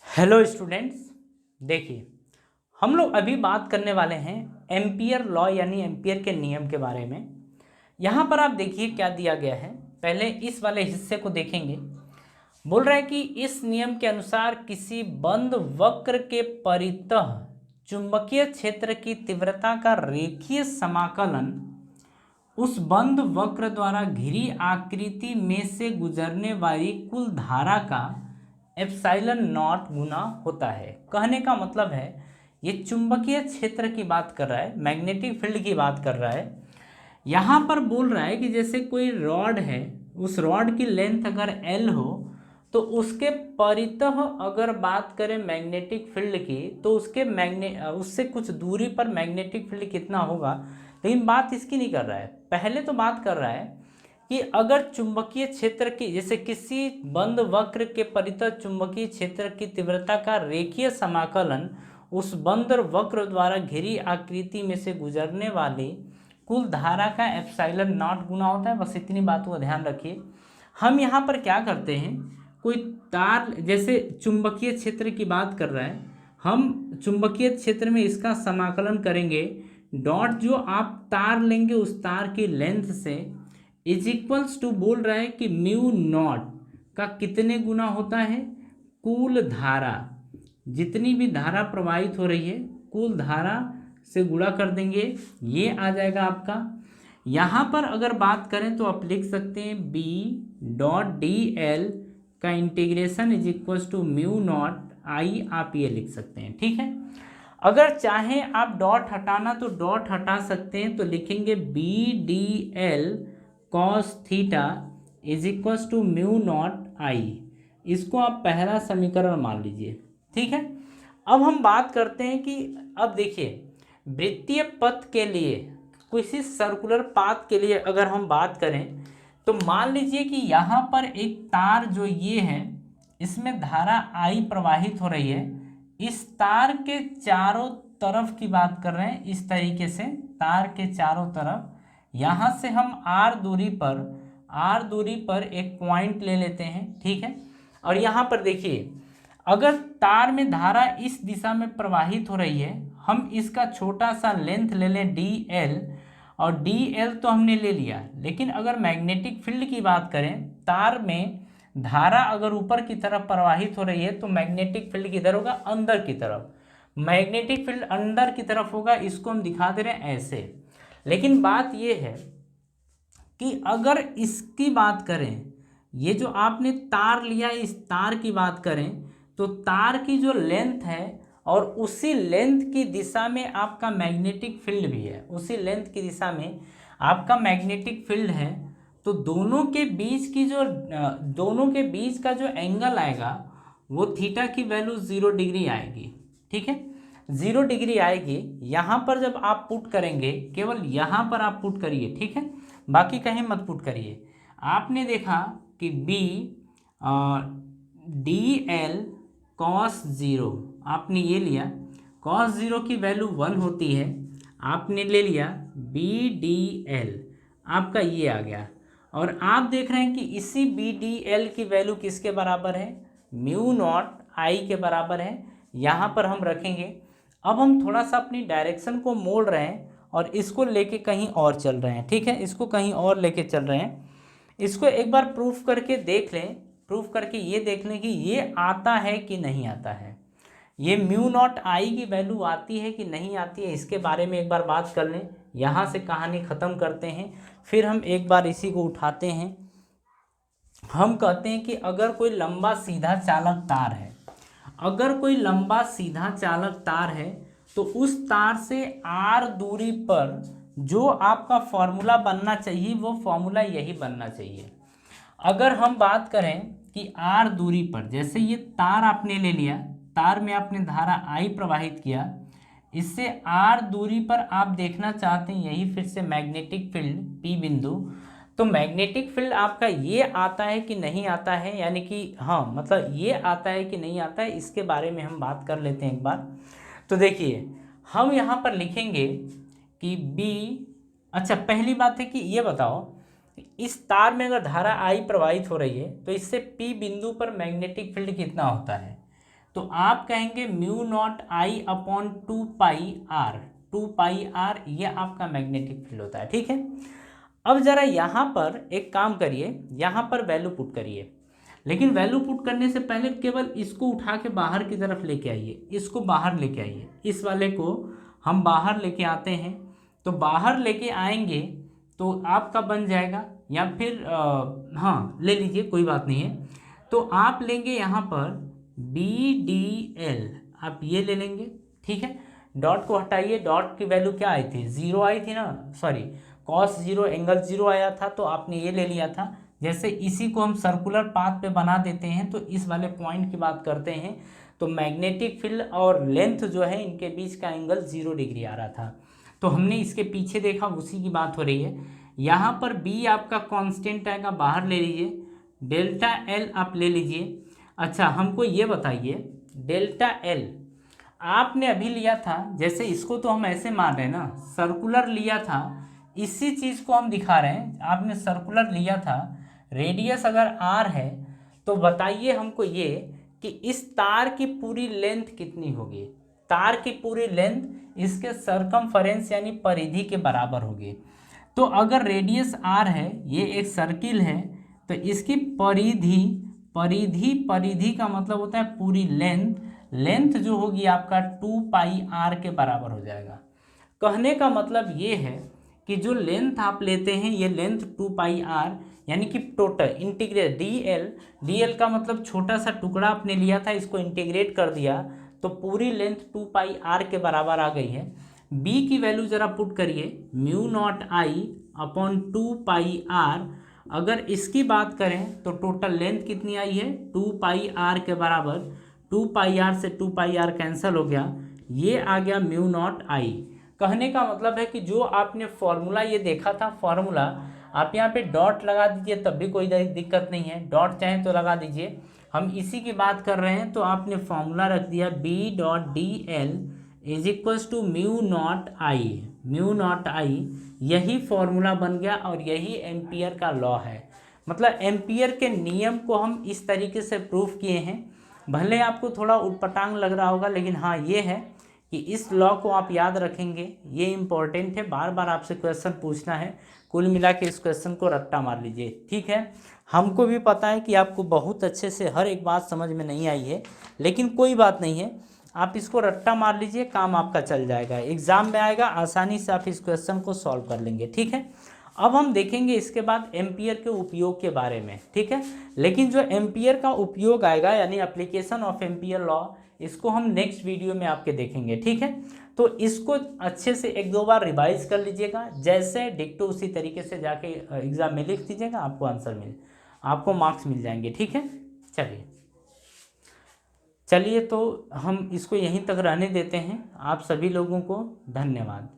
Hello students, देखिए हम लोग अभी बात करने वाले हैं एम्पियर लॉ यानी एम्पियर के नियम के बारे में। यहाँ पर आप देखिए क्या दिया गया है। पहले इस वाले हिस्से को देखेंगे। बोल रहा है कि इस नियम के अनुसार किसी बंद वक्र के परितः चुंबकीय क्षेत्र की तीव्रता का रेखीय समाकलन उस बंद वक्र द्वारा घिरी आकृति में से गुजरने वाली कुल धारा का एप्सिलॉन नॉट गुना होता है। कहने का मतलब है ये चुंबकीय क्षेत्र की बात कर रहा है, मैग्नेटिक फील्ड की बात कर रहा है। यहाँ पर बोल रहा है कि जैसे कोई रॉड है, उस रॉड की लेंथ अगर L हो तो उसके परितः अगर बात करें मैग्नेटिक फील्ड की तो उससे कुछ दूरी पर मैग्नेटिक फील्ड कितना होगा। लेकिन बात इसकी नहीं कर रहा है, पहले तो बात कर रहा है कि अगर चुंबकीय क्षेत्र की जैसे किसी बंद वक्र के परितः चुंबकीय क्षेत्र की तीव्रता का रेखीय समाकलन उस बंद वक्र द्वारा घिरी आकृति में से गुजरने वाली कुल धारा का एप्सिलॉन नॉट गुना होता है। बस इतनी बातों का ध्यान रखिए। हम यहाँ पर क्या करते हैं, कोई तार जैसे चुंबकीय क्षेत्र की बात कर रहा है, हम चुंबकीय क्षेत्र में इसका समाकलन करेंगे। डॉट जो आप तार लेंगे उस तार की लेंथ से इज इक्वल्स टू बोल रहा है कि म्यू नॉट का कितने गुना होता है, कुल धारा, जितनी भी धारा प्रवाहित हो रही है कुल धारा से गुणा कर देंगे, ये आ जाएगा आपका। यहाँ पर अगर बात करें तो आप लिख सकते हैं बी डॉट डी एल का integration is equals to mu naught I, आप ये लिख सकते हैं। ठीक है, अगर चाहें आप डॉट हटाना तो डॉट हटा सकते हैं, तो लिखेंगे B D L cos theta is equals to mu naught I. इसको आप पहला समीकरण मान लीजिए। ठीक है, अब हम बात करते हैं कि अब देखिए वृत्तीय पथ के लिए, किसी सर्कुलर पाथ के लिए अगर हम बात करें तो मान लीजिए कि यहाँ पर एक तार जो ये है इसमें धारा आई प्रवाहित हो रही है। इस तार के चारों तरफ की बात कर रहे हैं, इस तरीके से तार के चारों तरफ यहाँ से हम आर दूरी पर एक पॉइंट ले लेते हैं। ठीक है, और यहाँ पर देखिए अगर तार में धारा इस दिशा में प्रवाहित हो रही है, हम इसका छोटा सा लेंथ ले लें डी एल, और डी एल तो हमने ले लिया। लेकिन अगर मैग्नेटिक फील्ड की बात करें, तार में धारा अगर ऊपर की तरफ प्रवाहित हो रही है तो मैग्नेटिक फील्ड किधर होगा, अंदर की तरफ। मैग्नेटिक फील्ड अंदर की तरफ होगा, इसको हम दिखा दे रहे हैं ऐसे। लेकिन बात यह है कि अगर इसकी बात करें, ये जो आपने तार लिया इस तार की बात करें तो तार की जो लेंथ है और उसी लेंथ की दिशा में आपका मैग्नेटिक फील्ड भी है, उसी लेंथ की दिशा में आपका मैग्नेटिक फील्ड है, तो दोनों के बीच का जो एंगल आएगा वो थीटा की वैल्यू 0 डिग्री आएगी। ठीक है, 0 डिग्री आएगी। यहाँ पर जब आप पुट करेंगे, केवल यहाँ पर आप पुट करिए, ठीक है, बाकी कहीं मत पुट करिए। आपने देखा कि बी डी एल कॉस 0 आपने ये लिया, कॉस 0 की वैल्यू 1 होती है, आपने ले लिया बी डी एल, आपका ये आ गया। और आप देख रहे हैं कि इसी बी डी एल की वैल्यू किसके बराबर है, म्यू नॉट आई के बराबर है। यहाँ पर हम रखेंगे। अब हम थोड़ा सा अपनी डायरेक्शन को मोड़ रहे हैं और इसको लेके कहीं और चल रहे हैं। ठीक है, इसको कहीं और लेके चल रहे हैं। इसको एक बार प्रूफ करके देख लें, प्रूफ करके ये देख लें कि ये आता है कि नहीं आता है, ये म्यू नॉट आई की वैल्यू आती है कि नहीं आती है, इसके बारे में एक बार बात कर लें। यहाँ से कहानी ख़त्म करते हैं, फिर हम एक बार इसी को उठाते हैं। हम कहते हैं कि अगर कोई लंबा सीधा चालक तार है, अगर कोई लंबा सीधा चालक तार है तो उस तार से आर दूरी पर जो आपका फॉर्मूला बनना चाहिए वो फॉर्मूला यही बनना चाहिए। अगर हम बात करें कि आर दूरी पर, जैसे ये तार आपने ले लिया, तार में आपने धारा आई प्रवाहित किया, इससे आर दूरी पर आप देखना चाहते हैं यही फिर से मैग्नेटिक फील्ड पी बिंदु, तो मैग्नेटिक फील्ड आपका ये आता है कि नहीं आता है, यानी कि हाँ मतलब ये आता है कि नहीं आता है, इसके बारे में हम बात कर लेते हैं एक बार। तो देखिए हम यहाँ पर लिखेंगे कि बी, अच्छा पहली बात है कि ये बताओ इस तार में अगर धारा आई प्रवाहित हो रही है तो इससे पी बिंदु पर मैग्नेटिक फील्ड कितना होता है। तो आप कहेंगे mu naught I upon 2 pi r. 2 pi r ये आपका मैग्नेटिक फील्ड होता है, ठीक है। अब जरा यहाँ पर एक काम करिए, यहाँ पर वैल्यू पुट करिए, लेकिन वैल्यू पुट करने से पहले केवल इसको उठा के बाहर की तरफ लेके आइए, इसको बाहर लेके आइए, इस वाले को हम बाहर लेके आते हैं। तो बाहर लेके आएंगे तो आपका बन जाएगा, या फिर हाँ ले लीजिए, कोई बात नहीं है। तो आप लेंगे यहाँ पर BDL, आप ये ले लेंगे, ठीक है। डॉट को हटाइए, डॉट की वैल्यू क्या आई थी, 0 आई थी ना, सॉरी cos 0 एंगल 0 आया था, तो आपने ये ले लिया था। जैसे इसी को हम सर्कुलर पाथ पे बना देते हैं, तो इस वाले पॉइंट की बात करते हैं, तो मैग्नेटिक फील्ड और लेंथ जो है इनके बीच का एंगल 0 डिग्री आ रहा था। तो हमने इसके पीछे देखा, उसी की बात हो रही है। यहाँ पर B आपका कांस्टेंट आएगा, बाहर ले लीजिए, डेल्टा L आप ले लीजिए। अच्छा हमको ये बताइए, डेल्टा L आपने अभी लिया था, जैसे इसको तो हम ऐसे मान रहे हैं ना, सर्कुलर लिया था, इसी चीज़ को हम दिखा रहे हैं। आपने सर्कुलर लिया था, रेडियस अगर R है, तो बताइए हमको ये कि इस तार की पूरी लेंथ कितनी होगी। तार की पूरी लेंथ इसके सरकमफरेंस यानी परिधि के बराबर होगी। तो अगर रेडियस R है, ये एक सर्किल है, तो इसकी परिधि का मतलब होता है पूरी लेंथ। लेंथ जो होगी आपका 2 पाई R के बराबर हो जाएगा। कहने का मतलब ये है कि जो लेंथ आप लेते हैं, ये लेंथ 2 पाई R, यानी कि टोटल इंटीग्रेट DL का मतलब छोटा सा टुकड़ा आपने लिया था, इसको इंटीग्रेट कर दिया, तो पूरी लेंथ 2 पाई R के बराबर आ गई है। B की वैल्यू ज़रा पुट करिए, mu naught I upon 2 pi R। अगर इसकी बात करें तो टोटल लेंथ कितनी आई है, 2 पाई R के बराबर। 2 पाई R से 2 पाई R कैंसिल हो गया, ये आ गया म्यू नॉट आई। कहने का मतलब है कि जो आपने फॉर्मूला ये देखा था, फॉर्मूला आप यहाँ पे डॉट लगा दीजिए, तब भी कोई दिक्कत नहीं है, डॉट चाहे तो लगा दीजिए, हम इसी की बात कर रहे हैं। तो आपने फॉर्मूला रख दिया B.DL is equals to mu naught I. Mu naught I यही फॉर्मूला बन गया, और यही एम्पियर का लॉ है। मतलब एम्पियर के नियम को हम इस तरीके से प्रूफ किए हैं। भले आपको थोड़ा उटपटांग लग रहा होगा, लेकिन हाँ ये है कि इस लॉ को आप याद रखेंगे, ये इम्पोर्टेंट है, बार बार आपसे क्वेश्चन पूछना है। कुल मिला के इस क्वेश्चन को रट्टा मार लीजिए, ठीक है। हमको भी पता है कि आपको बहुत अच्छे से हर एक बात समझ में नहीं आई है, लेकिन कोई बात नहीं है, आप इसको रट्टा मार लीजिए, काम आपका चल जाएगा, एग्जाम में आएगा, आसानी से आप इस क्वेश्चन को सॉल्व कर लेंगे, ठीक है। अब हम देखेंगे इसके बाद एम्पियर के उपयोग के बारे में, ठीक है। लेकिन जो एम्पियर का उपयोग आएगा, यानी एप्लीकेशन ऑफ एम्पियर लॉ, इसको हम नेक्स्ट वीडियो में आपके देखेंगे, ठीक है। तो इसको अच्छे से 1-2 बार रिवाइज कर लीजिएगा, जैसे डिक्टो उसी तरीके से जाके एग्जाम में लिख दीजिएगा, आपको मार्क्स मिल जाएंगे, ठीक है। चलिए तो हम इसको यहीं तक रहने देते हैं। आप सभी लोगों को धन्यवाद।